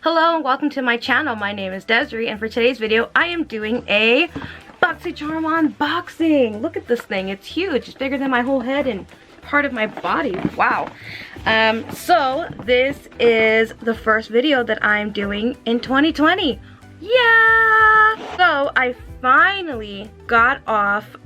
Hello and welcome to my channel. My name is Desiree, and for today's video I am doing a Boxycharm unboxing. Look at this thing, it's huge. It's bigger than my whole head and part of my body. Wow. So this is the first video that I'm doing in 2020. Yeah! So I finally got off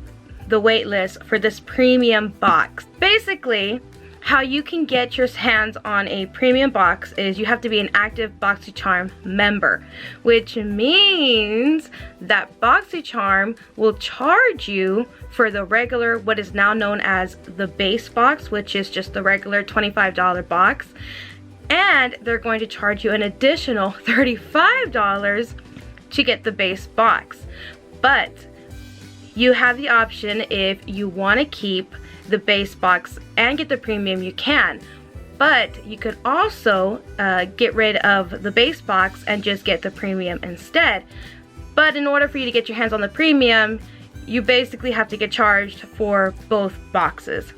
the wait list for this premium box. Basically, how you can get your hands on a premium box is you have to be an active Boxycharm member, which means that Boxycharm will charge you for the regular, what is now known as the base box, which is just the regular $25 box, and they're going to charge you an additional $35 to get the base box. But you have the option, if you want to keep the base box and get the premium, you can, but you could also get rid of the base box and just get the premium instead. But in order for you to get your hands on the premium, you basically have to get charged for both boxes.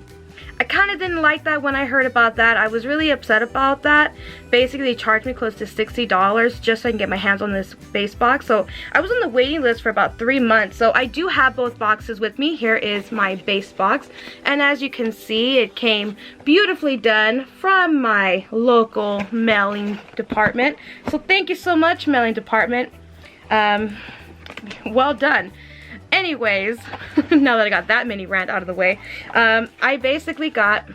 I kind of didn't like that when I heard about that. I was really upset about that. Basically, they charged me close to $60 just so I can get my hands on this base box. So I was on the waiting list for about 3 months. So I do have both boxes with me. Here is my base box. And as you can see, it came beautifully done from my local mailing department. So thank you so much, mailing department. Well done. Anyways, now that I got that mini rant out of the way, I basically got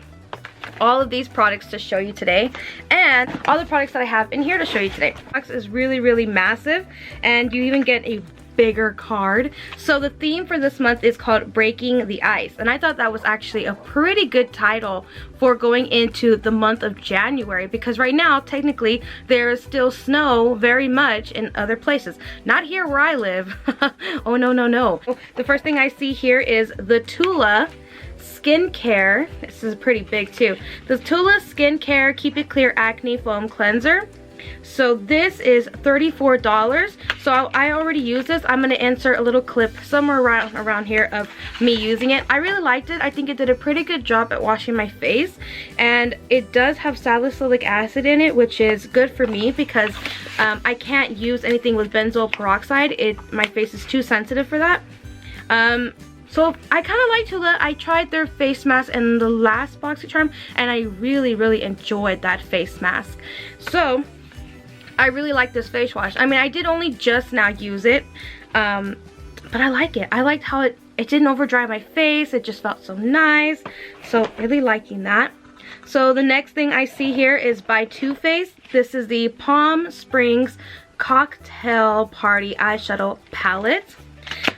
all of these products to show you today, and all the products that I have in here to show you today. The box is really massive, and you even get a bigger card. So the theme for this month is called Breaking the Ice, and I thought that was actually a pretty good title for going into the month of January, because right now technically there is still snow very much in other places, not here where I live. Oh no. The first thing I see here is the Tula skincare. This is pretty big too. The Tula skincare Keep It Clear Acne Foam Cleanser. So this is $34. So I already use this. I'm going to insert a little clip somewhere around here of me using it. I really liked it. I think it did a pretty good job at washing my face, and it does have salicylic acid in it, which is good for me because I can't use anything with benzoyl peroxide. My face is too sensitive for that. So I kind of like Tula. I tried their face mask in the last Boxycharm, and I really enjoyed that face mask. So I really like this face wash. I mean, I did only just now use it, but I like it. I liked how it didn't over dry my face. It just felt so nice. So really liking that. So the next thing I see here is by Too Faced. This is the Palm Springs Cocktail Party Eyeshadow Palette.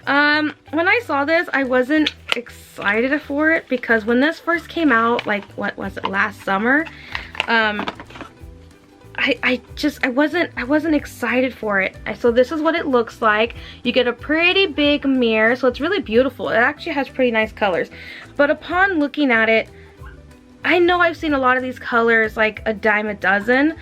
When I saw this, I wasn't excited for it because when this first came out, like, what was it, last summer, I wasn't excited for it. So this is what it looks like. You get a pretty big mirror, so it's really beautiful. It actually has pretty nice colors. But upon looking at it, I know I've seen a lot of these colors like a dime a dozen.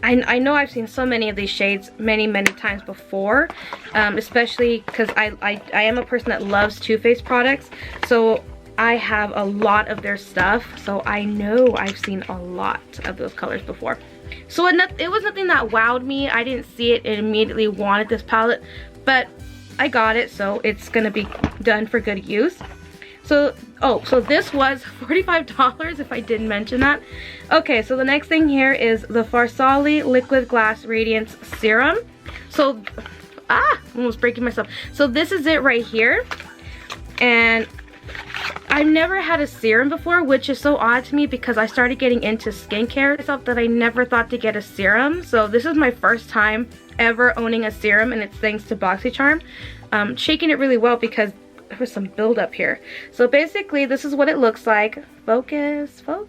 I know I've seen so many of these shades many times before, especially because I am a person that loves Too Faced products. So I have a lot of their stuff, so I know I've seen a lot of those colors before. So it was nothing that wowed me. I didn't see it and immediately wanted this palette, but I got it, so it's gonna be done for good use. So, so this was $45 if I didn't mention that. Okay, so the next thing here is the Farsali Liquid Glass Radiance Serum. So, almost breaking myself. So this is it right here, and I've never had a serum before, which is so odd to me because I started getting into skincare myself that I never thought to get a serum. So this is my first time ever owning a serum, and it's thanks to Boxycharm. Shaking it really well because there was some buildup here. So basically this is what it looks like. Focus on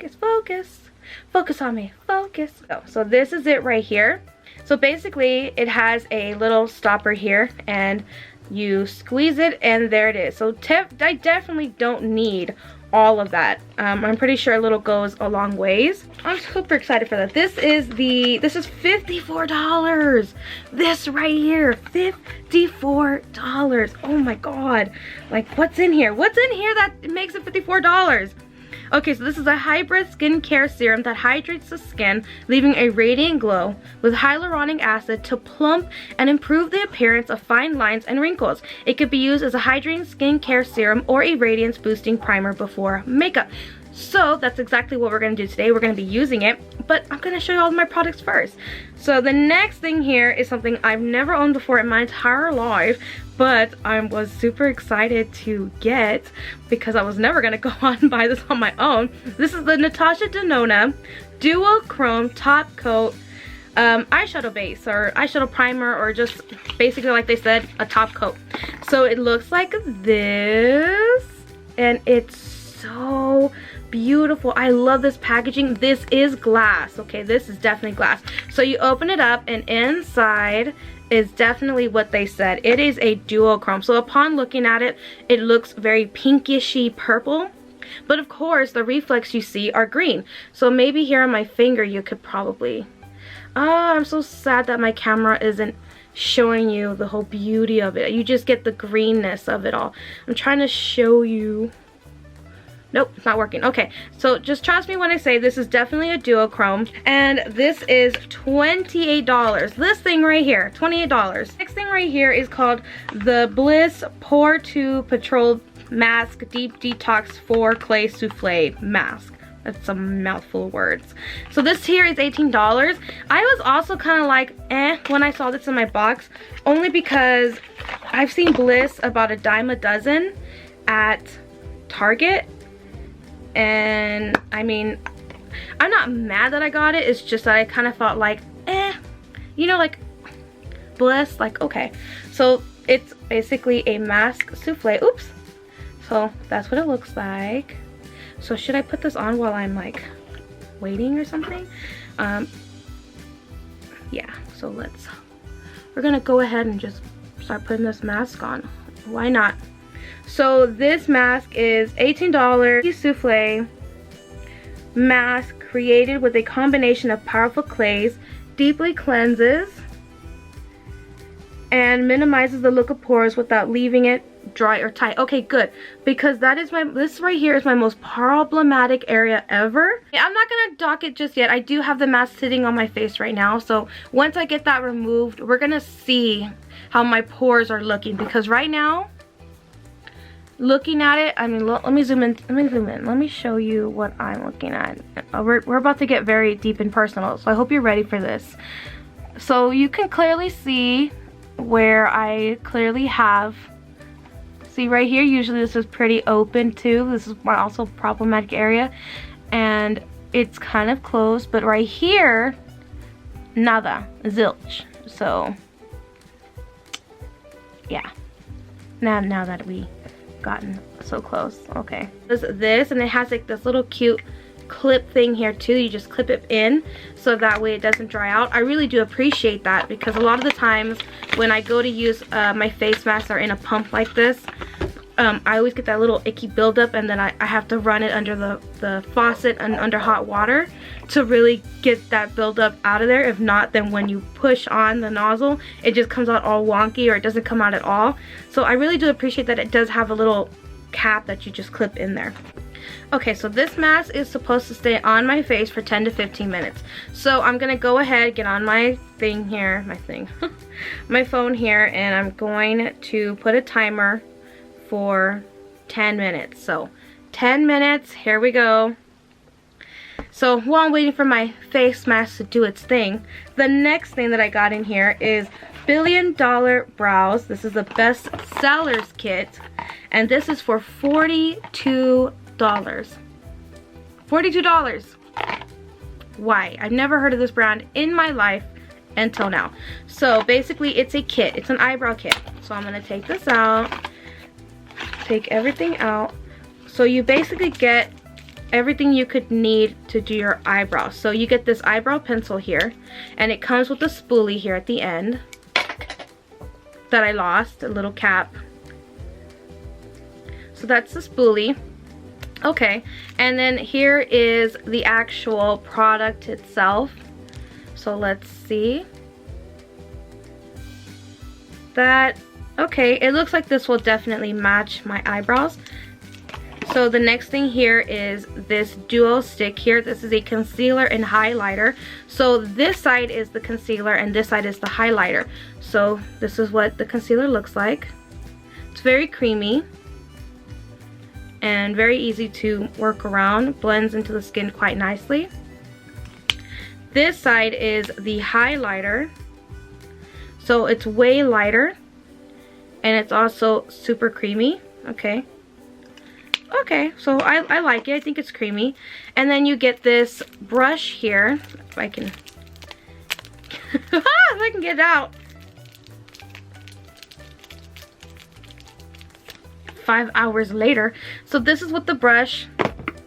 me, focus. So this is it right here. So basically it has a little stopper here, and you squeeze it and there it is. So I definitely don't need all of that. I'm pretty sure a little goes a long ways. I'm super excited for that. This is $54. This right here, $54. Oh my god. Like, what's in here? What's in here that makes it $54? Okay, so this is a hybrid skincare serum that hydrates the skin, leaving a radiant glow with hyaluronic acid to plump and improve the appearance of fine lines and wrinkles. It could be used as a hydrating skincare serum or a radiance boosting primer before makeup. So that's exactly what we're going to do today. We're going to be using it, but I'm going to show you all of my products first. So the next thing here is something I've never owned before in my entire life, but I was super excited to get because I was never going to go on and buy this on my own. This is the Natasha Denona Duochrome Top Coat eyeshadow base or eyeshadow primer, or just basically, like they said, a top coat. So it looks like this, and it's so beautiful. I love this packaging. This is glass, okay? This is definitely glass. So you open it up, and inside is definitely what they said. It is a duochrome. So upon looking at it, it looks very pinkishy purple. But of course, the reflex you see are green. So maybe here on my finger, you could probably... Oh, I'm so sad that my camera isn't showing you the whole beauty of it. You just get the greenness of it all. I'm trying to show you... Nope, it's not working. Okay, so just trust me when I say this is definitely a duochrome, and this is $28. This thing right here, $28. Next thing right here is called the Bliss Pore to Patrol Mask Deep Detox 4 Clay Souffle Mask. That's a mouthful of words. So this here is $18. I was also kind of like, when I saw this in my box, only because I've seen Bliss about a dime a dozen at Target. And I mean, I'm not mad that I got it. It's just that I kind of felt like, you know, like Bliss, like, okay. So it's basically a mask souffle. Oops. So that's what it looks like. So should I put this on while I'm like waiting or something? Yeah, so we're gonna go ahead and just start putting this mask on. Why not? So this mask is $18 souffle mask created with a combination of powerful clays, deeply cleanses and minimizes the look of pores without leaving it dry or tight. Okay, good, because that is this right here is my most problematic area ever. I'm not gonna dock it just yet. I do have the mask sitting on my face right now, so once I get that removed, we're gonna see how my pores are looking, because right now, looking at it, I mean, let me zoom in. Let me show you what I'm looking at. We're about to get very deep and personal, so I hope you're ready for this. So you can clearly see where I clearly have, see right here, usually this is pretty open too. This is my also problematic area, and it's kind of closed, but right here, nada, zilch. So yeah, now that we gotten so close. Okay, this, and it has like this little cute clip thing here too. You just clip it in so that way it doesn't dry out. I really do appreciate that, because a lot of the times when I go to use my face masks are in a pump like this, I always get that little icky buildup, and then I have to run it under the faucet and under hot water to really get that buildup out of there. If not, then when you push on the nozzle, it just comes out all wonky, or it doesn't come out at all. So I really do appreciate that it does have a little cap that you just clip in there. Okay, so this mask is supposed to stay on my face for 10 to 15 minutes. So I'm gonna go ahead, get on my thing here, my phone here, and I'm going to put a timer for 10 minutes. So 10 minutes, here we go. So while I'm waiting for my face mask to do its thing, the next thing that I got in here is $Billion Brows. This is the best sellers kit, and this is for $42. $42. Why? I've never heard of this brand in my life until now. So basically it's a kit. It's an eyebrow kit. So I'm gonna take this out, take everything out. So you basically get everything you could need to do your eyebrows. So you get this eyebrow pencil here, and it comes with a spoolie here at the end that I lost, a little cap. So that's the spoolie. Okay, and then here is the actual product itself. So let's see. Okay, it looks like this will definitely match my eyebrows. So the next thing here is this duo stick here. This is a concealer and highlighter. So this side is the concealer and this side is the highlighter. So this is what the concealer looks like. It's very creamy and very easy to work around. Blends into the skin quite nicely. This side is the highlighter. So it's way lighter and it's also super creamy. Okay, so I like it. I think it's creamy. And then you get this brush here, if I can if I can get it out. 5 hours later. So this is what the brush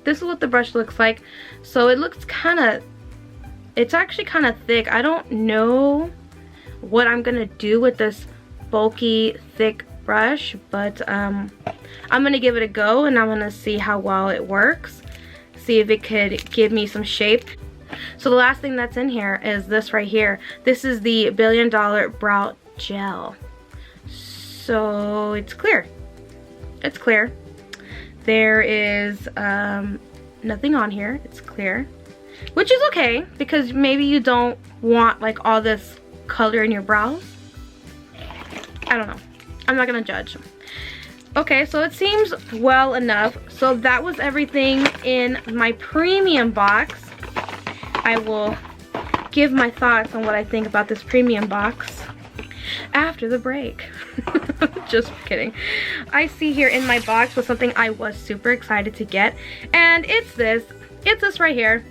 looks like. So it looks it's actually kind of thick. I don't know what I'm gonna do with this bulky thick brush, but I'm gonna give it a go and I'm gonna see how well it works, see if it could give me some shape. So the last thing that's in here is this right here. This is the $1 Billion Brow Gel. So it's clear. It's clear. There is nothing on here. It's clear, which is okay because maybe you don't want like all this color in your brows. I don't know. I'm not gonna judge. Okay, so it seems well enough. So that was everything in my premium box. I will give my thoughts on what I think about this premium box after the break. Just kidding. I see here in my box was something I was super excited to get, and it's this right here.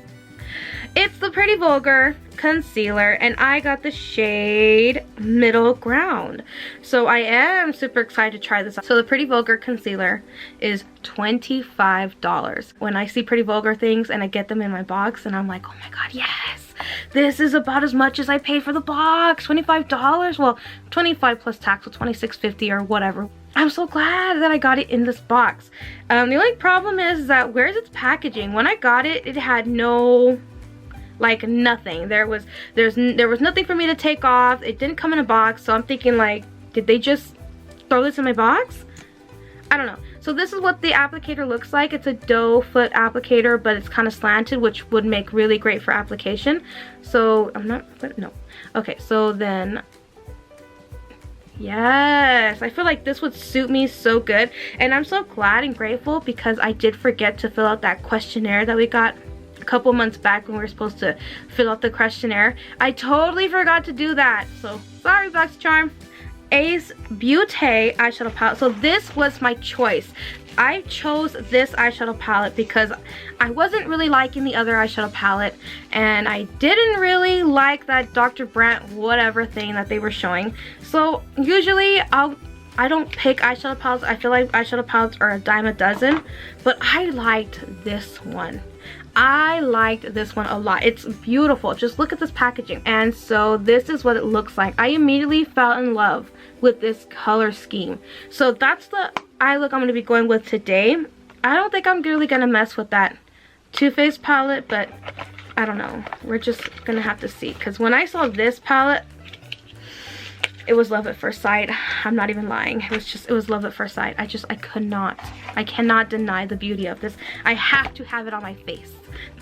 It's the Pretty Vulgar concealer, and I got the shade Middle Ground. So I am super excited to try this out. So the Pretty Vulgar concealer is $25. When I see Pretty Vulgar things and I get them in my box and I'm like, oh my god, yes, this is about as much as I paid for the box. $25. Well, 25 plus tax, so $26.50 or whatever. I'm so glad that I got it in this box. The only problem is that where's its packaging? When I got it, it had no, like, nothing. There was nothing for me to take off. It didn't come in a box, so I'm thinking, like, did they just throw this in my box? I don't know. So this is what the applicator looks like. It's a doe foot applicator, but it's kind of slanted, which would make really great for application. So I'm not, but no. Okay, so then, yes, I feel like this would suit me so good. And I'm so glad and grateful because I did forget to fill out that questionnaire that we got a couple months back when we were supposed to fill out the questionnaire. I totally forgot to do that. So sorry, Boxycharm. Ace Beauté eyeshadow palette. So this was my choice. I chose this eyeshadow palette because I wasn't really liking the other eyeshadow palette, and I didn't really like that Dr. Brandt whatever thing that they were showing. So usually I don't pick eyeshadow palettes. I feel like eyeshadow palettes are a dime a dozen, but I liked this one. I liked this one a lot. It's beautiful. Just look at this packaging. And so this is what it looks like. I immediately fell in love with this color scheme. So that's the eye look I'm going to be going with today. I don't think I'm really going to mess with that Too Faced palette, but I don't know. We're just going to have to see. Because when I saw this palette, it was love at first sight. I'm not even lying. It was love at first sight. I cannot deny the beauty of this. I have to have it on my face.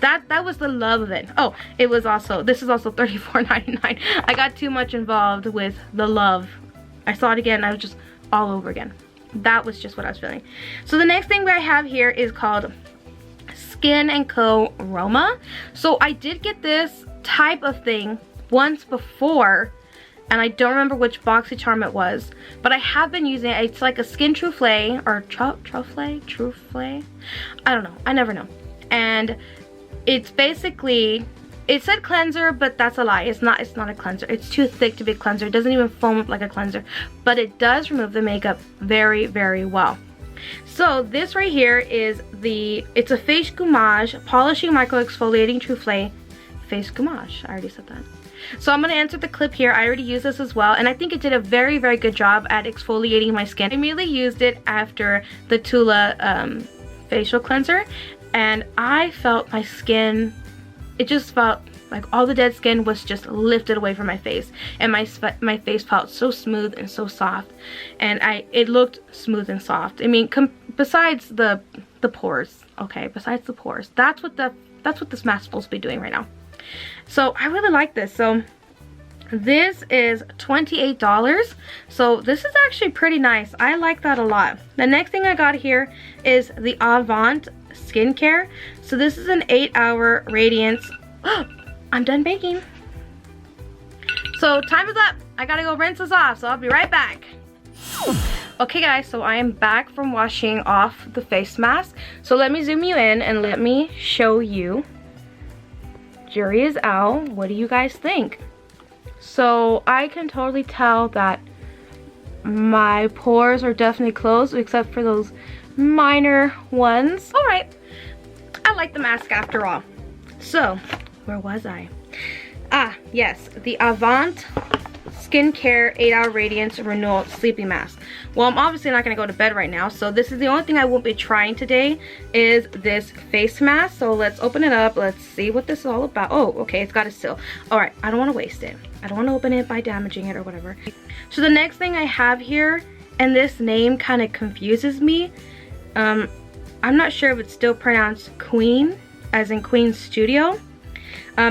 That was the love of it. Oh, it was also, this is also $34.99. I got too much involved with the love. I saw it again, I was just all over again. That was just what I was feeling. So the next thing I have here is called Skin & Co. Roma. So I did get this type of thing once before, and I don't remember which Boxycharm it was, but I have been using it. It's like a skin truffle, or truffle? I don't know, I never know. And it's basically, it said cleanser, but that's a lie. It's not a cleanser. It's too thick to be a cleanser. It doesn't even foam up like a cleanser, but it does remove the makeup very, very well. So this right here is it's a face gommage polishing micro exfoliating truffle face gommage. I already said that. So I'm going to insert the clip here. I already used this as well, and I think it did a very, very good job at exfoliating my skin. I immediately used it after the Tula facial cleanser, and I felt my skin, it just felt like all the dead skin was just lifted away from my face, and my face felt so smooth and so soft, and it looked smooth and soft. I mean, besides the the pores. Okay, besides the pores. That's what this mask is supposed to be doing right now. So I really like this. So this is $28. So this is actually pretty nice. I like that a lot. The next thing I got here is the Avant skincare. So this is an 8-hour radiance. I'm done baking. So time is up. I gotta go rinse this off, so I'll be right back. Okay guys, so I am back from washing off the face mask. So let me zoom you in and let me show you. Jury is out. What do you guys think? So I can totally tell that my pores are definitely closed except for those minor ones. All right, I like the mask after all. So where was I? Ah, yes, the Avant skincare 8-hour radiance renewal sleeping mask. Well, I'm obviously not gonna go to bed right now, so this is the only thing I won't be trying today is this face mask. So let's open it up. Let's see what this is all about. Oh, okay, it's got a seal. All right, I don't want to waste it. I don't want to open it by damaging it or whatever. So the next thing I have here, and this name kind of confuses me. I'm not sure if it's still pronounced Queen, as in Queen Studio.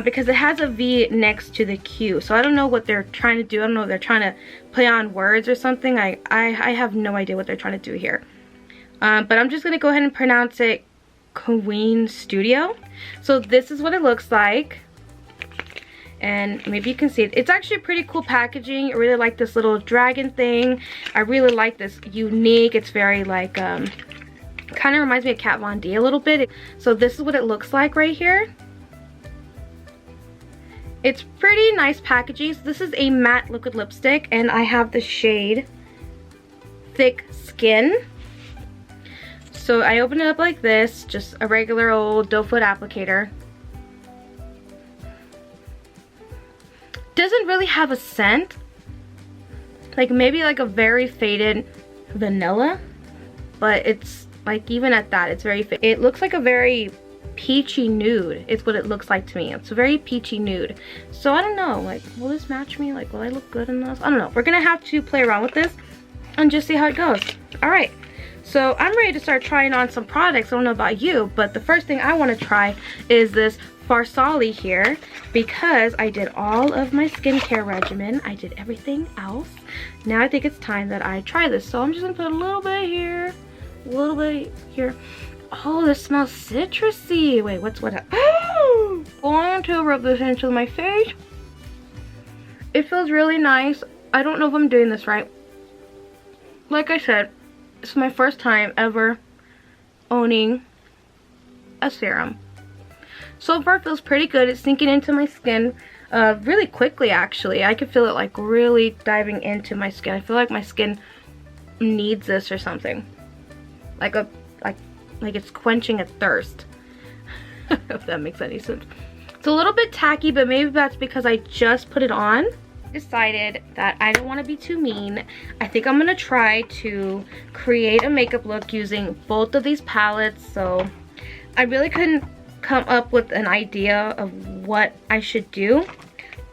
Because it has a V next to the Q. So I don't know what they're trying to do. I don't know if they're trying to play on words or something. I have no idea what they're trying to do here. But I'm just going to go ahead and pronounce it Queen Studio. So this is what it looks like. And maybe you can see it. It's actually pretty cool packaging. I really like this little dragon thing. I really like this unique. It's very like, kind of reminds me of Kat Von D a little bit. So this is what it looks like right here. It's pretty nice packaging. So this is a matte liquid lipstick and I have the shade Thick Skin. So I open it up like this, just a regular old doe foot applicator. Doesn't really have a scent. Like maybe like a very faded vanilla, but it's like even at that, it's very faded. It looks like a very peachy nude. It's what it looks like to me. It's a very peachy nude. So I don't know, like, will this match me? Like, will I look good in this? I don't know. We're gonna have to play around with this and just see how it goes. All right, so I'm ready to start trying on some products. I don't know about you, but the first thing I want to try is this Farsali here, because I did all of my skincare regimen. I did everything else. Now I think it's time that I try this. So I'm just gonna put a little bit here, a little bit here. Oh, this smells citrusy. Wait, what's what? Oh, going to rub this into my face. It feels really nice. I don't know if I'm doing this right. Like I said, it's my first time ever owning a serum. So far, it feels pretty good. It's sinking into my skin really quickly, actually. I can feel it like really diving into my skin. I feel like my skin needs this or something. Like it's quenching a thirst. If that makes any sense. It's a little bit tacky, but maybe that's because I just put it on. Decided that I don't want to be too mean. I think I'm gonna try to create a makeup look using both of these palettes. So I really couldn't come up with an idea of what I should do,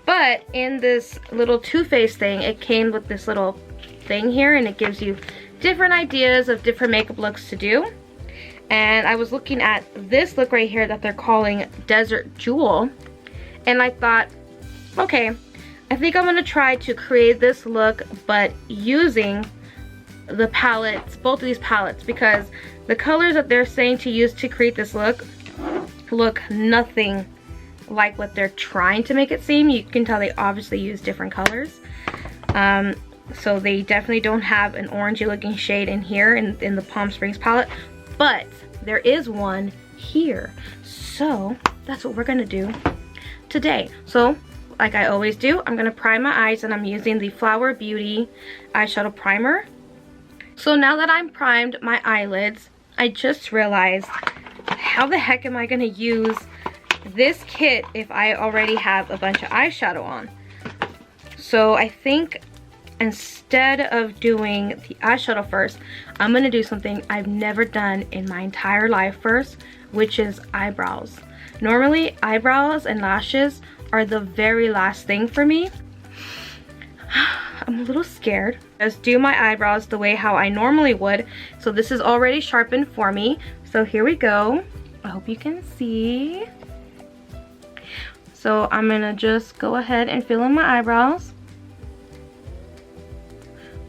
but in this little Too Faced thing, it came with this little thing here, and it gives you different ideas of different makeup looks to do. And I was looking at this look right here that they're calling Desert Jewel, and I thought, okay, I think I'm gonna try to create this look, but using the palettes, both of these palettes, because the colors that they're saying to use to create this look nothing like what they're trying to make it seem. You can tell they obviously use different colors. So they definitely don't have an orangey looking shade in here in the Palm Springs palette, but there is one here. So that's what we're gonna do today. So like I always do, I'm gonna prime my eyes, and I'm using the Flower Beauty eyeshadow primer. So now that I'm primed my eyelids, I just realized, how the heck am I gonna use this kit if I already have a bunch of eyeshadow on? So I think instead of doing the eyeshadow first, I'm gonna do something I've never done in my entire life first, which is eyebrows. Normally, eyebrows and lashes are the very last thing for me. I'm a little scared. Just do my eyebrows the way how I normally would. So this is already sharpened for me. So here we go. I hope you can see. So I'm gonna just go ahead and fill in my eyebrows.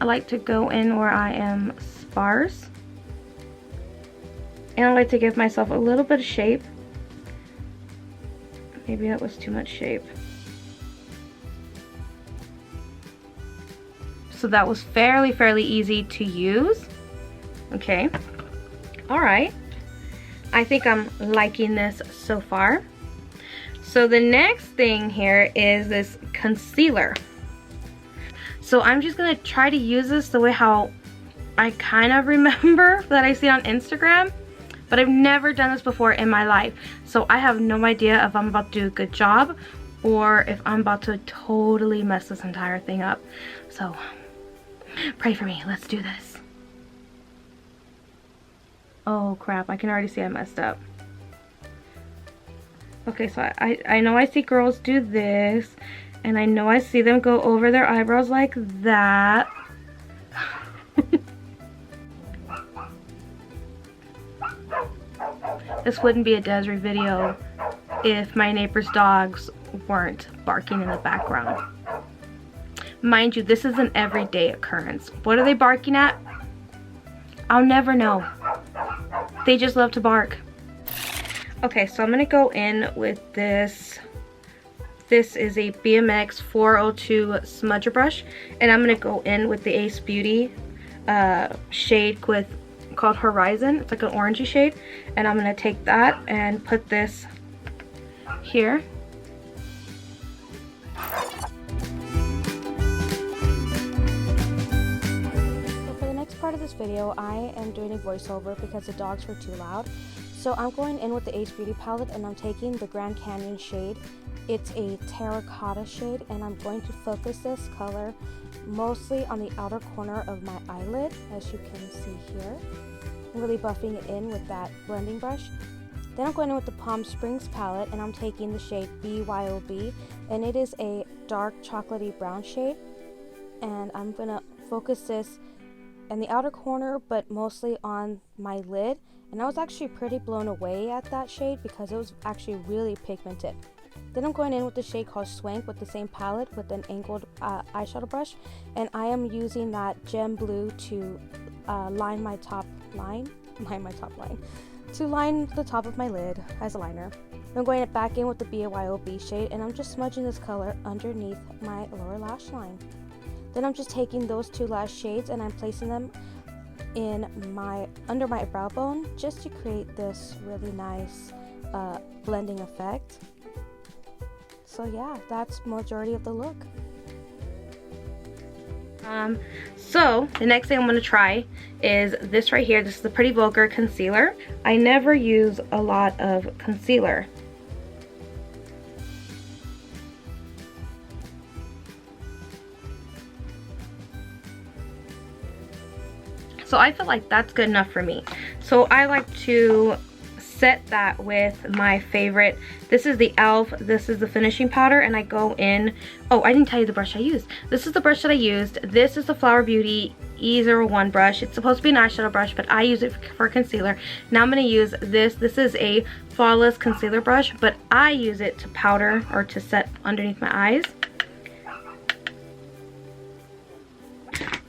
I like to go in where I am sparse. And I like to give myself a little bit of shape. Maybe that was too much shape. So that was fairly easy to use. Okay. Alright. I think I'm liking this so far. So the next thing here is this concealer. So I'm just going to try to use this the way how I kind of remember that I see on Instagram. But I've never done this before in my life. So I have no idea if I'm about to do a good job or if I'm about to totally mess this entire thing up. So pray for me. Let's do this. Oh crap, I can already see I messed up. Okay, so I know I see girls do this, and I know I see them go over their eyebrows like that. This wouldn't be a Desiree video if my neighbor's dogs weren't barking in the background. Mind you, this is an everyday occurrence. What are they barking at? I'll never know. They just love to bark. Okay, so I'm gonna go in with this. This is a BMX 402 smudger brush, and I'm gonna go in with the Ace Beauty shade called Horizon. It's like an orangey shade, and I'm gonna take that and put this here. Part of this video, I am doing a voiceover because the dogs were too loud. So I'm going in with the Ace Beauty palette, and I'm taking the Grand Canyon shade. It's a terracotta shade, and I'm going to focus this color mostly on the outer corner of my eyelid, as you can see here. I'm really buffing it in with that blending brush. Then I'm going in with the Palm Springs palette, and I'm taking the shade BYOB, and it is a dark chocolatey brown shade. And I'm gonna focus this in the outer corner, but mostly on my lid. And I was actually pretty blown away at that shade because it was actually really pigmented. Then I'm going in with the shade called Swank with the same palette with an angled eyeshadow brush, and I am using that gem blue to line the top of my lid as a liner. I'm going back in with the BYOB shade, and I'm just smudging this color underneath my lower lash line. Then I'm just taking those two lash shades and I'm placing them in under my brow bone just to create this really nice blending effect. So yeah, that's majority of the look. So the next thing I'm going to try is this right here. This is the Pretty Vulgar concealer. I never use a lot of concealer. So I feel like that's good enough for me. So I like to set that with my favorite. This is the e.l.f. This is the finishing powder, and I go in. Oh, I didn't tell you the brush I used. This is the brush that I used. This is the Flower Beauty E01 brush. It's supposed to be an eyeshadow brush, but I use it for concealer. Now I'm going to use this. This is a Flawless concealer brush, but I use it to powder or to set underneath my eyes.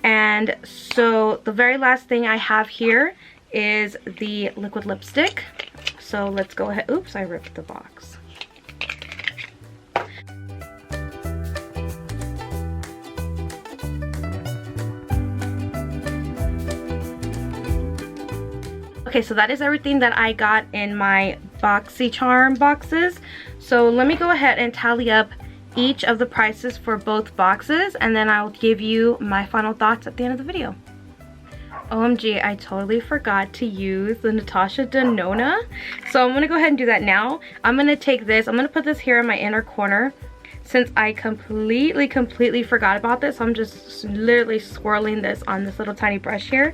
And so the very last thing I have here is the liquid lipstick. So let's go ahead. Oops, I ripped the box. Okay, so that is everything that I got in my Boxycharm boxes. So let me go ahead and tally up each of the prices for both boxes, and then I'll give you my final thoughts at the end of the video. OMG, I totally forgot to use the Natasha Denona. So I'm gonna go ahead and do that now. I'm gonna take this, I'm gonna put this here in my inner corner. Since I completely forgot about this, I'm just literally swirling this on this little tiny brush here.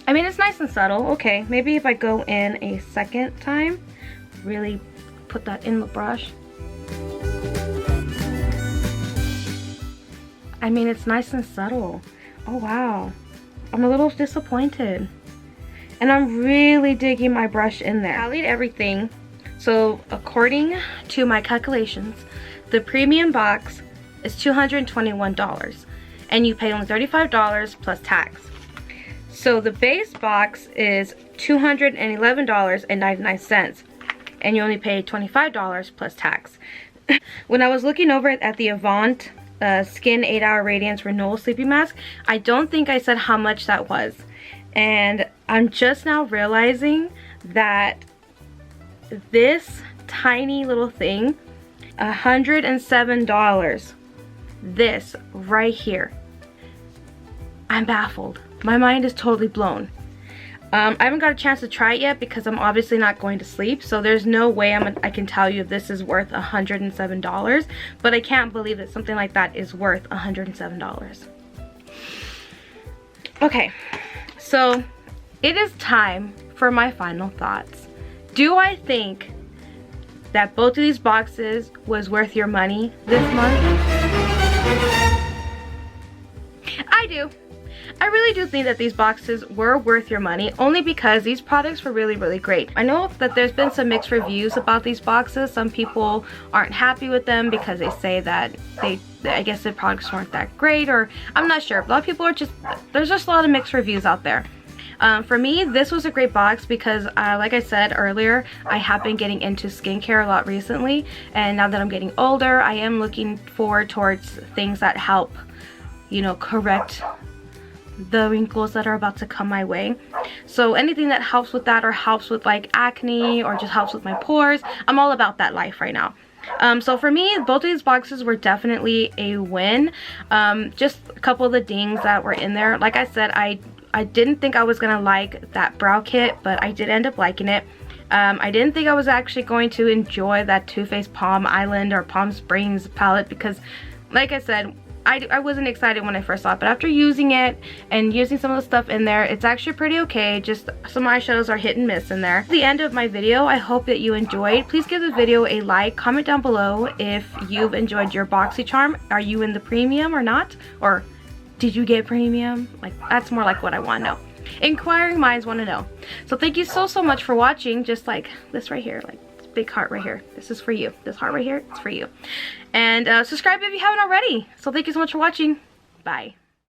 I mean, it's nice and subtle. Okay, maybe if I go in a second time, really put that in the brush. I mean, it's nice and subtle. Oh wow, I'm a little disappointed. And I'm really digging my brush in there. I tallied everything. So according to my calculations, the premium box is $221 and you pay only $35 plus tax. So the base box is $211.99 and you only pay $25 plus tax. When I was looking over at the Avant Skin 8-Hour Radiance Renewal Sleeping Mask, I don't think I said how much that was. And I'm just now realizing that this tiny little thing, $107, this right here. I'm baffled. My mind is totally blown. I haven't got a chance to try it yet because I'm obviously not going to sleep, so there's no way I can tell you if this is worth $107, but I can't believe that something like that is worth $107. Okay, so it is time for my final thoughts. Do I think that both of these boxes was worth your money this month? I do. I really do think that these boxes were worth your money, only because these products were really, really great. I know that there's been some mixed reviews about these boxes. Some people aren't happy with them because they say that I guess the products weren't that great, or I'm not sure. A lot of people are there's just a lot of mixed reviews out there. For me, this was a great box because, like I said earlier, I have been getting into skincare a lot recently, and now that I'm getting older, I am looking forward towards things that help, you know, correct the wrinkles that are about to come my way. So anything that helps with that, or helps with like acne, or just helps with my pores, I'm all about that life right now. So for me, both of these boxes were definitely a win. Just a couple of the dings that were in there. Like I said, I didn't think I was gonna like that brow kit, but I did end up liking it. I didn't think I was actually going to enjoy that Too Faced Palm Island or Palm Springs palette because, like I said, I wasn't excited when I first saw it, but after using it and using some of the stuff in there, it's actually pretty okay. Just some eyeshadows are hit and miss in there. At the end of my video, I hope that you enjoyed. Please give this video a like, comment down below if you've enjoyed your Boxycharm. Are you in the premium or not? Or did you get premium? Like, that's more like what I want to know. Inquiring minds want to know. So thank you so much for watching. Just like this right here, like this big heart right here. This is for you. This heart right here, it's for you. And subscribe if you haven't already. So thank you so much for watching. Bye.